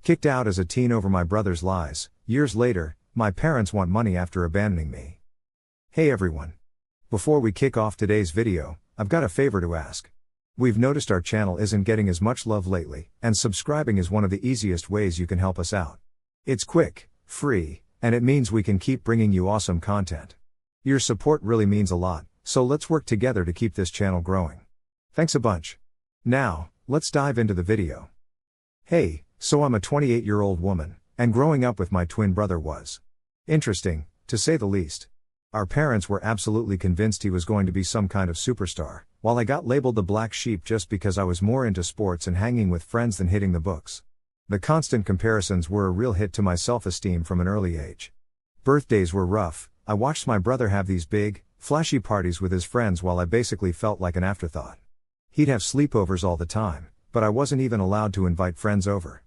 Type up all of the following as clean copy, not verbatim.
Kicked out as a teen over my brother's lies. Years later, my parents want money after abandoning me. Hey everyone. Before we kick off today's video, I've got a favor to ask. We've noticed our channel isn't getting as much love lately, and subscribing is one of the easiest ways you can help us out. It's quick, free, and it means we can keep bringing you awesome content. Your support really means a lot, so let's work together to keep this channel growing. Thanks a bunch. Now, let's dive into the video. Hey, so I'm a 28-year-old woman, and growing up with my twin brother was interesting, to say the least. Our parents were absolutely convinced he was going to be some kind of superstar, while I got labeled the black sheep just because I was more into sports and hanging with friends than hitting the books. The constant comparisons were a real hit to my self-esteem from an early age. Birthdays were rough. I watched my brother have these big, flashy parties with his friends while I basically felt like an afterthought. He'd have sleepovers all the time, but I wasn't even allowed to invite friends over.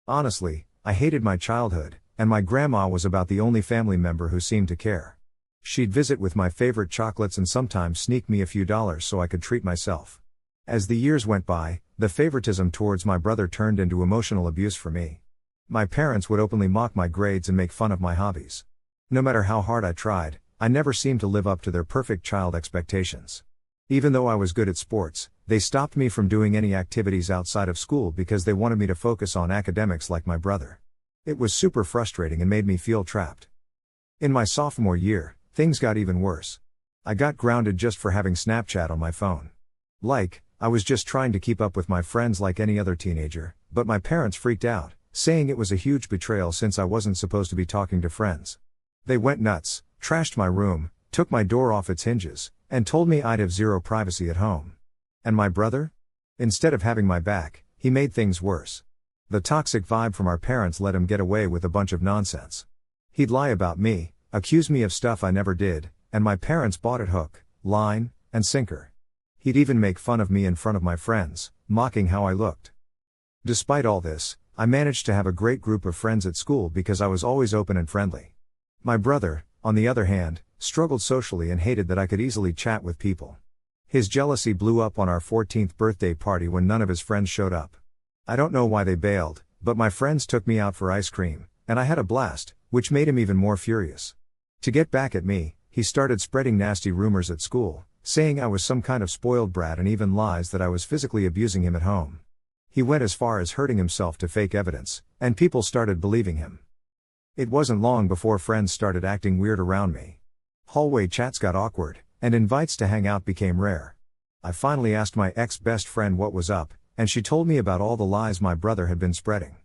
Honestly, I hated my childhood, and my grandma was about the only family member who seemed to care. She'd visit with my favorite chocolates and sometimes sneak me a few dollars so I could treat myself. As the years went by, the favoritism towards my brother turned into emotional abuse for me. My parents would openly mock my grades and make fun of my hobbies. No matter how hard I tried, I never seemed to live up to their perfect child expectations. Even though I was good at sports, they stopped me from doing any activities outside of school because they wanted me to focus on academics like my brother. It was super frustrating and made me feel trapped. In my sophomore year, things got even worse. I got grounded just for having Snapchat on my phone. I was just trying to keep up with my friends like any other teenager, but my parents freaked out, saying it was a huge betrayal since I wasn't supposed to be talking to friends. They went nuts, trashed my room, took my door off its hinges, and told me I'd have zero privacy at home. And my brother? Instead of having my back, he made things worse. The toxic vibe from our parents let him get away with a bunch of nonsense. He'd lie about me, accuse me of stuff I never did, and my parents bought it hook, line, and sinker. He'd even make fun of me in front of my friends, mocking how I looked. Despite all this, I managed to have a great group of friends at school because I was always open and friendly. My brother, on the other hand, struggled socially and hated that I could easily chat with people. His jealousy blew up on our 14th birthday party when none of his friends showed up. I don't know why they bailed, but my friends took me out for ice cream, and I had a blast, which made him even more furious. To get back at me, he started spreading nasty rumors at school, saying I was some kind of spoiled brat and even lies that I was physically abusing him at home. He went as far as hurting himself to fake evidence, and people started believing him. It wasn't long before friends started acting weird around me. Hallway chats got awkward, and invites to hang out became rare. I finally asked my ex-best friend what was up, and she told me about all the lies my brother had been spreading.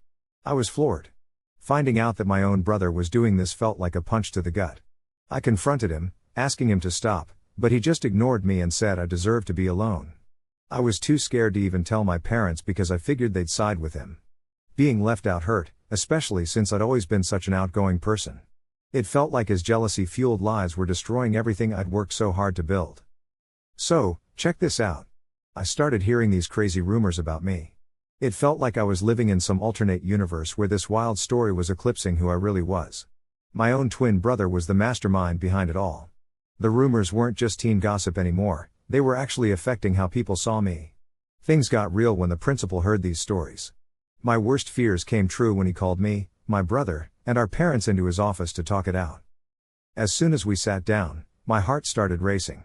I was floored. Finding out that my own brother was doing this felt like a punch to the gut. I confronted him, asking him to stop, but he just ignored me and said I deserved to be alone. I was too scared to even tell my parents because I figured they'd side with him. Being left out hurt, especially since I'd always been such an outgoing person. It felt like his jealousy-fueled lies were destroying everything I'd worked so hard to build. So, check this out. I started hearing these crazy rumors about me. It felt like I was living in some alternate universe where this wild story was eclipsing who I really was. My own twin brother was the mastermind behind it all. The rumors weren't just teen gossip anymore, they were actually affecting how people saw me. Things got real when the principal heard these stories. My worst fears came true when he called me, my brother, and our parents into his office to talk it out. As soon as we sat down, my heart started racing.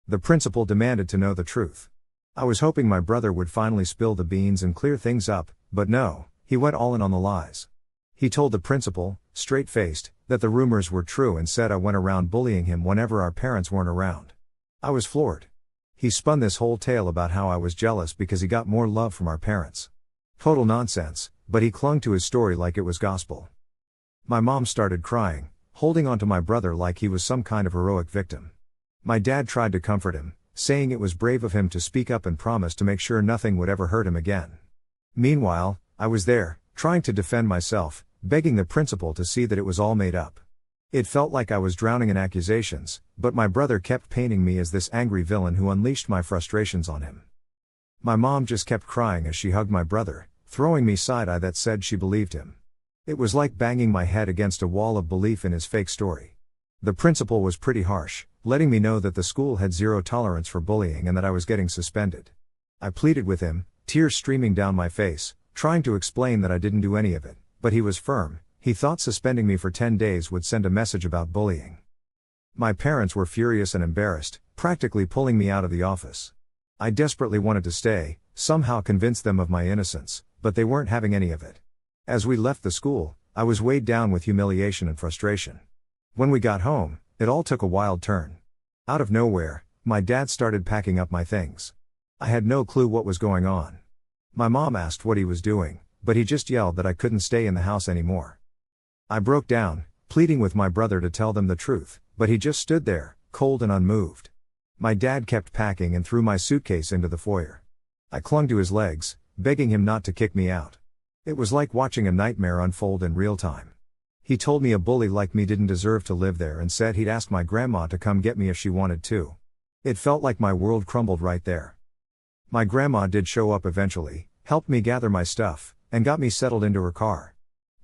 The principal demanded to know the truth. I was hoping my brother would finally spill the beans and clear things up, but no, he went all in on the lies. He told the principal, straight-faced, that the rumors were true and said I went around bullying him whenever our parents weren't around. I was floored. He spun this whole tale about how I was jealous because he got more love from our parents. Total nonsense, but he clung to his story like it was gospel. My mom started crying, holding on to my brother like he was some kind of heroic victim. My dad tried to comfort him, saying it was brave of him to speak up and promise to make sure nothing would ever hurt him again. Meanwhile, I was there, trying to defend myself, begging the principal to see that it was all made up. It felt like I was drowning in accusations, but my brother kept painting me as this angry villain who unleashed my frustrations on him. My mom just kept crying as she hugged my brother, throwing me side-eye that said she believed him. It was like banging my head against a wall of belief in his fake story. The principal was pretty harsh, letting me know that the school had zero tolerance for bullying and that I was getting suspended. I pleaded with him, tears streaming down my face, trying to explain that I didn't do any of it, but he was firm. He thought suspending me for 10 days would send a message about bullying. My parents were furious and embarrassed, practically pulling me out of the office. I desperately wanted to stay, somehow convince them of my innocence, but they weren't having any of it. As we left the school, I was weighed down with humiliation and frustration. When we got home, it all took a wild turn. Out of nowhere, my dad started packing up my things. I had no clue what was going on. My mom asked what he was doing, but he just yelled that I couldn't stay in the house anymore. I broke down, pleading with my brother to tell them the truth, but he just stood there, cold and unmoved. My dad kept packing and threw my suitcase into the foyer. I clung to his legs, begging him not to kick me out. It was like watching a nightmare unfold in real time. He told me a bully like me didn't deserve to live there and said he'd ask my grandma to come get me if she wanted to. It felt like my world crumbled right there. My grandma did show up eventually, helped me gather my stuff, and got me settled into her car.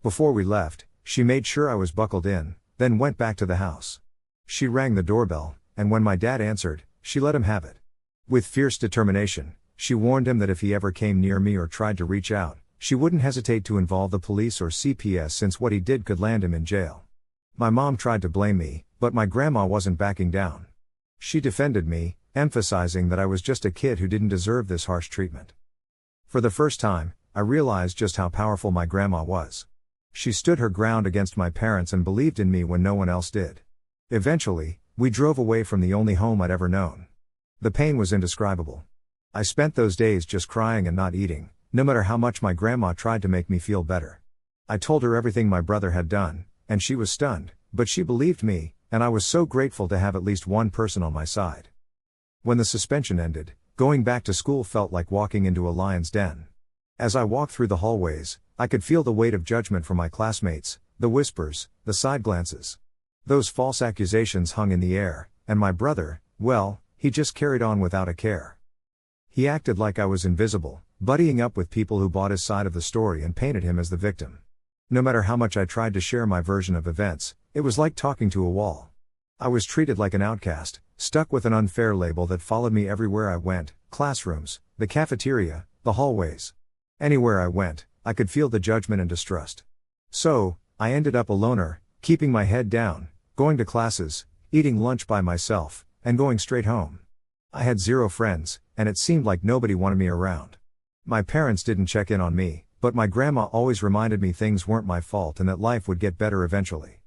Before we left, she made sure I was buckled in, then went back to the house. She rang the doorbell, and when my dad answered, she let him have it. With fierce determination, she warned him that if he ever came near me or tried to reach out, she wouldn't hesitate to involve the police or CPS since what he did could land him in jail. My mom tried to blame me, but my grandma wasn't backing down. She defended me, emphasizing that I was just a kid who didn't deserve this harsh treatment. For the first time, I realized just how powerful my grandma was. She stood her ground against my parents and believed in me when no one else did. Eventually, we drove away from the only home I'd ever known. The pain was indescribable. I spent those days just crying and not eating, no matter how much my grandma tried to make me feel better. I told her everything my brother had done, and she was stunned, but she believed me, and I was so grateful to have at least one person on my side. When the suspension ended, going back to school felt like walking into a lion's den. As I walked through the hallways, I could feel the weight of judgment from my classmates, the whispers, the side glances. Those false accusations hung in the air, and my brother, well, he just carried on without a care. He acted like I was invisible, buddying up with people who bought his side of the story and painted him as the victim. No matter how much I tried to share my version of events, it was like talking to a wall. I was treated like an outcast, stuck with an unfair label that followed me everywhere I went: classrooms, the cafeteria, the hallways. Anywhere I went, I could feel the judgment and distrust. So, I ended up a loner, keeping my head down, going to classes, eating lunch by myself, and going straight home. I had zero friends, and it seemed like nobody wanted me around. My parents didn't check in on me, but my grandma always reminded me things weren't my fault and that life would get better eventually.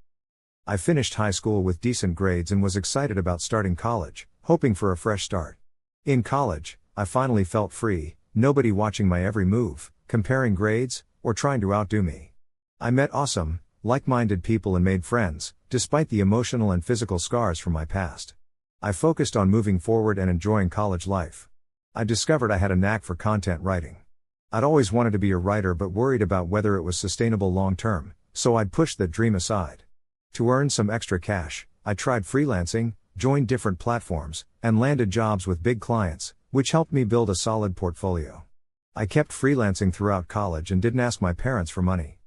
I finished high school with decent grades and was excited about starting college, hoping for a fresh start. In college, I finally felt free, nobody watching my every move, comparing grades, or trying to outdo me. I met awesome, like-minded people and made friends, despite the emotional and physical scars from my past. I focused on moving forward and enjoying college life. I discovered I had a knack for content writing. I'd always wanted to be a writer but worried about whether it was sustainable long-term, so I'd pushed that dream aside. To earn some extra cash, I tried freelancing, joined different platforms, and landed jobs with big clients, which helped me build a solid portfolio. I kept freelancing throughout college and didn't ask my parents for money.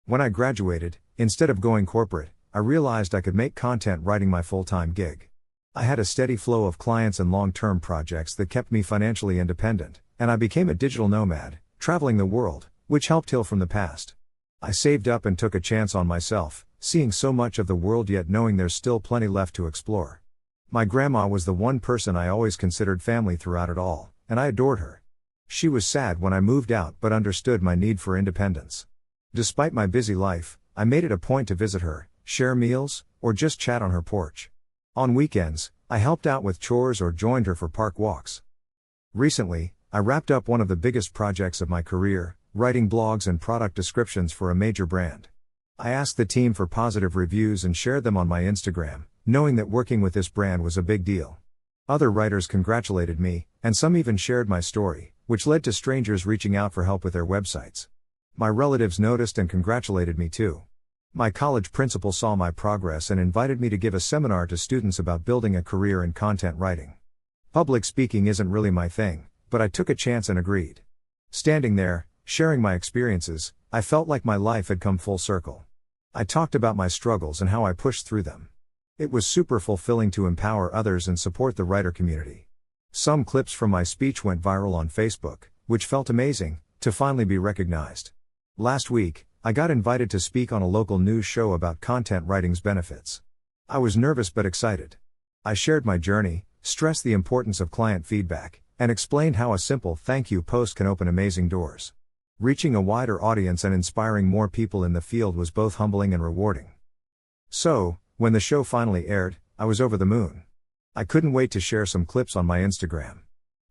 When I graduated, instead of going corporate, I realized I could make content writing my full-time gig. I had a steady flow of clients and long-term projects that kept me financially independent, and I became a digital nomad, traveling the world, which helped heal from the past. I saved up and took a chance on myself, seeing so much of the world yet knowing there's still plenty left to explore. My grandma was the one person I always considered family throughout it all, and I adored her. She was sad when I moved out but understood my need for independence. Despite my busy life, I made it a point to visit her, share meals, or just chat on her porch. On weekends, I helped out with chores or joined her for park walks. Recently, I wrapped up one of the biggest projects of my career, writing blogs and product descriptions for a major brand. I asked the team for positive reviews and shared them on my Instagram, knowing that working with this brand was a big deal. Other writers congratulated me, and some even shared my story, which led to strangers reaching out for help with their websites. My relatives noticed and congratulated me too. My college principal saw my progress and invited me to give a seminar to students about building a career in content writing. Public speaking isn't really my thing, but I took a chance and agreed. Standing there, sharing my experiences, I felt like my life had come full circle. I talked about my struggles and how I pushed through them. It was super fulfilling to empower others and support the writer community. Some clips from my speech went viral on Facebook, which felt amazing, To finally be recognized. Last week, I got invited to speak on a local news show about content writing's benefits. I was nervous but excited. I shared my journey, stressed the importance of client feedback, and explained how a simple thank you post can open amazing doors. Reaching a wider audience and inspiring more people in the field was both humbling and rewarding. So, when the show finally aired, I was over the moon. I couldn't wait to share some clips on my Instagram.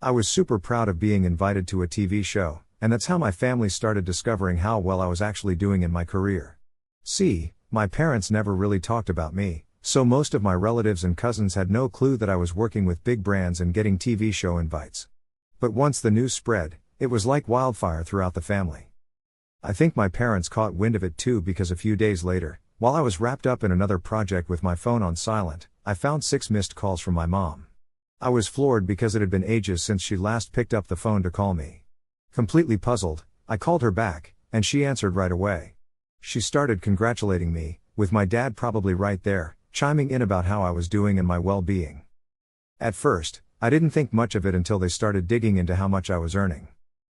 I was super proud of being invited to a TV show, and that's how my family started discovering how well I was actually doing in my career. See, my parents never really talked about me, so most of my relatives and cousins had no clue that I was working with big brands and getting TV show invites. But once the news spread, it was like wildfire throughout the family. I think my parents caught wind of it too, because a few days later, while I was wrapped up in another project with my phone on silent, I found 6 missed calls from my mom. I was floored because it had been ages since she last picked up the phone to call me. Completely puzzled, I called her back, and she answered right away. She started congratulating me, with my dad probably right there, chiming in about how I was doing and my well-being. At first, I didn't think much of it until they started digging into how much I was earning.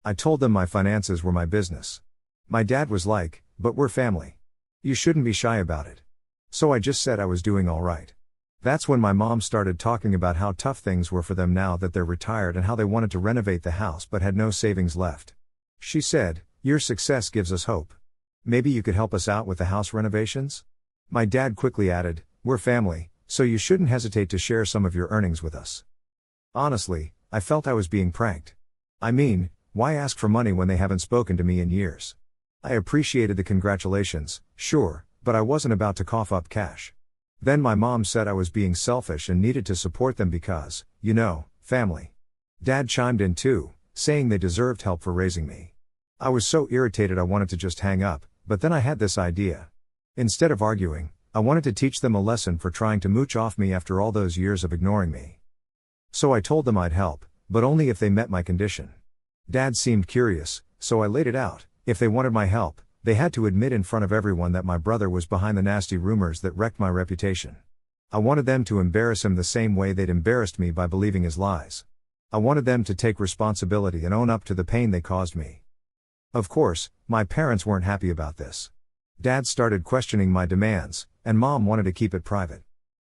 I told them my finances were my business. My dad was like, "But we're family. You shouldn't be shy about it." So I just said I was doing all right. That's when my mom started talking about how tough things were for them now that they're retired and how they wanted to renovate the house but had no savings left. She said, "Your success gives us hope. Maybe you could help us out with the house renovations?" My dad quickly added, "We're family, so you shouldn't hesitate to share some of your earnings with us." Honestly, I felt I was being pranked. I mean, why ask for money when they haven't spoken to me in years? I appreciated the congratulations, sure, but I wasn't about to cough up cash. Then my mom said I was being selfish and needed to support them because, family. Dad chimed in too, saying they deserved help for raising me. I was so irritated I wanted to just hang up, but then I had this idea. Instead of arguing, I wanted to teach them a lesson for trying to mooch off me after all those years of ignoring me. So I told them I'd help, but only if they met my condition. Dad seemed curious, so I laid it out. If they wanted my help, they had to admit in front of everyone that my brother was behind the nasty rumors that wrecked my reputation. I wanted them to embarrass him the same way they'd embarrassed me by believing his lies. I wanted them to take responsibility and own up to the pain they caused me. Of course, my parents weren't happy about this. Dad started questioning my demands, and Mom wanted to keep it private.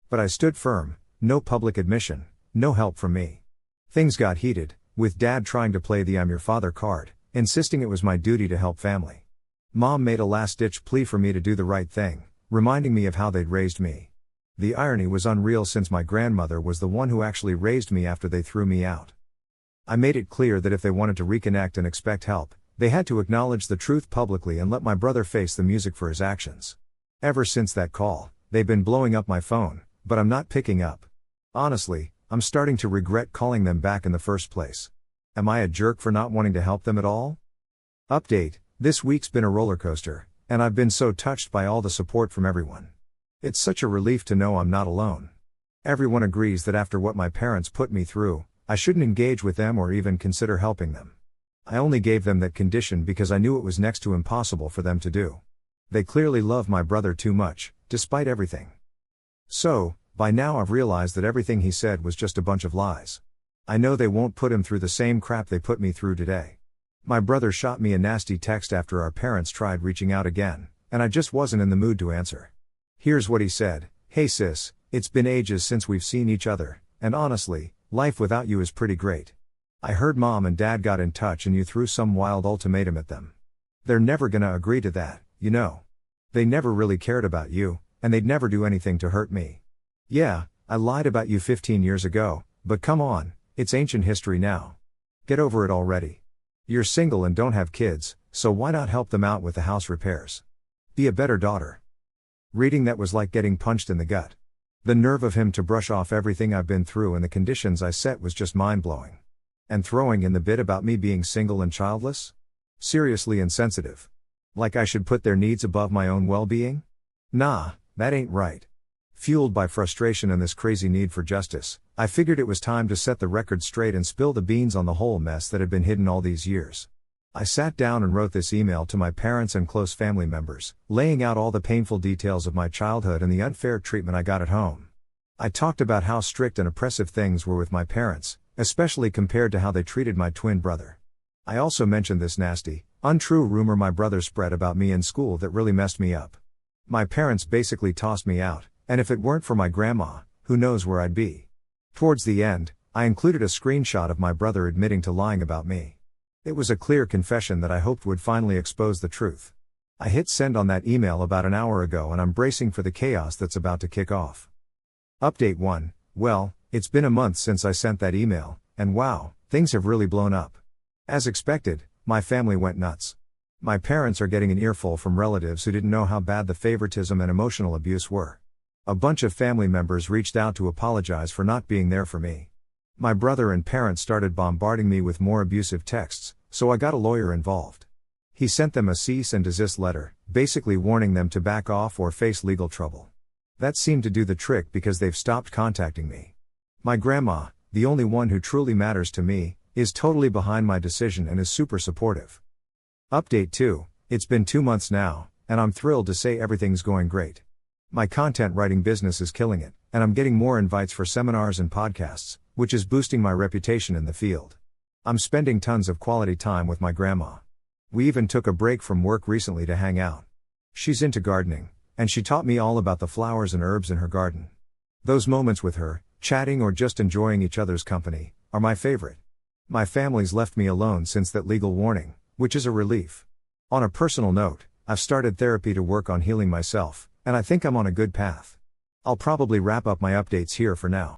But I stood firm, no public admission, no help from me. Things got heated, with Dad trying to play the "I'm your father" card, insisting it was my duty to help family. Mom made a last-ditch plea for me to do the right thing, reminding me of how they'd raised me. The irony was unreal since my grandmother was the one who actually raised me after they threw me out. I made it clear that if they wanted to reconnect and expect help, they had to acknowledge the truth publicly and let my brother face the music for his actions. Ever since that call, they've been blowing up my phone, but I'm not picking up. Honestly, I'm starting to regret calling them back in the first place. Am I a jerk for not wanting to help them at all? Update: this week's been a roller coaster, and I've been so touched by all the support from everyone. It's such a relief to know I'm not alone. Everyone agrees that after what my parents put me through, I shouldn't engage with them or even consider helping them. I only gave them that condition because I knew it was next to impossible for them to do. They clearly love my brother too much, despite everything. So, by now I've realized that everything he said was just a bunch of lies. I know they won't put him through the same crap they put me through today. My brother shot me a nasty text after our parents tried reaching out again, and I just wasn't in the mood to answer. Here's what he said: "Hey sis, it's been ages since we've seen each other, and honestly, life without you is pretty great. I heard Mom and Dad got in touch and you threw some wild ultimatum at them. They're never gonna agree to that, you know. They never really cared about you, and they'd never do anything to hurt me. Yeah, I lied about you 15 years ago, but come on, it's ancient history now. Get over it already. You're single and don't have kids, so why not help them out with the house repairs? Be a better daughter." Reading that was like getting punched in the gut. The nerve of him to brush off everything I've been through and the conditions I set was just mind-blowing. And throwing in the bit about me being single and childless? Seriously insensitive. Like I should put their needs above my own well-being? Nah, that ain't right. Fueled by frustration and this crazy need for justice, I figured it was time to set the record straight and spill the beans on the whole mess that had been hidden all these years. I sat down and wrote this email to my parents and close family members, laying out all the painful details of my childhood and the unfair treatment I got at home. I talked about how strict and oppressive things were with my parents, especially compared to how they treated my twin brother. I also mentioned this nasty, untrue rumor my brother spread about me in school that really messed me up. My parents basically tossed me out, and if it weren't for my grandma, who knows where I'd be. Towards the end, I included a screenshot of my brother admitting to lying about me. It was a clear confession that I hoped would finally expose the truth. I hit send on that email about an hour ago and I'm bracing for the chaos that's about to kick off. Update 1. Well, it's been a month since I sent that email, and wow, things have really blown up. As expected, my family went nuts. My parents are getting an earful from relatives who didn't know how bad the favoritism and emotional abuse were. A bunch of family members reached out to apologize for not being there for me. My brother and parents started bombarding me with more abusive texts, so I got a lawyer involved. He sent them a cease and desist letter, basically warning them to back off or face legal trouble. That seemed to do the trick because they've stopped contacting me. My grandma, the only one who truly matters to me, is totally behind my decision and is super supportive. Update 2. It's been 2 months now, and I'm thrilled to say everything's going great. My content writing business is killing it, and I'm getting more invites for seminars and podcasts, which is boosting my reputation in the field. I'm spending tons of quality time with my grandma. We even took a break from work recently to hang out. She's into gardening, and she taught me all about the flowers and herbs in her garden. Those moments with her, chatting or just enjoying each other's company, are my favorite. My family's left me alone since that legal warning, which is a relief. On a personal note, I've started therapy to work on healing myself, and I think I'm on a good path. I'll probably wrap up my updates here for now.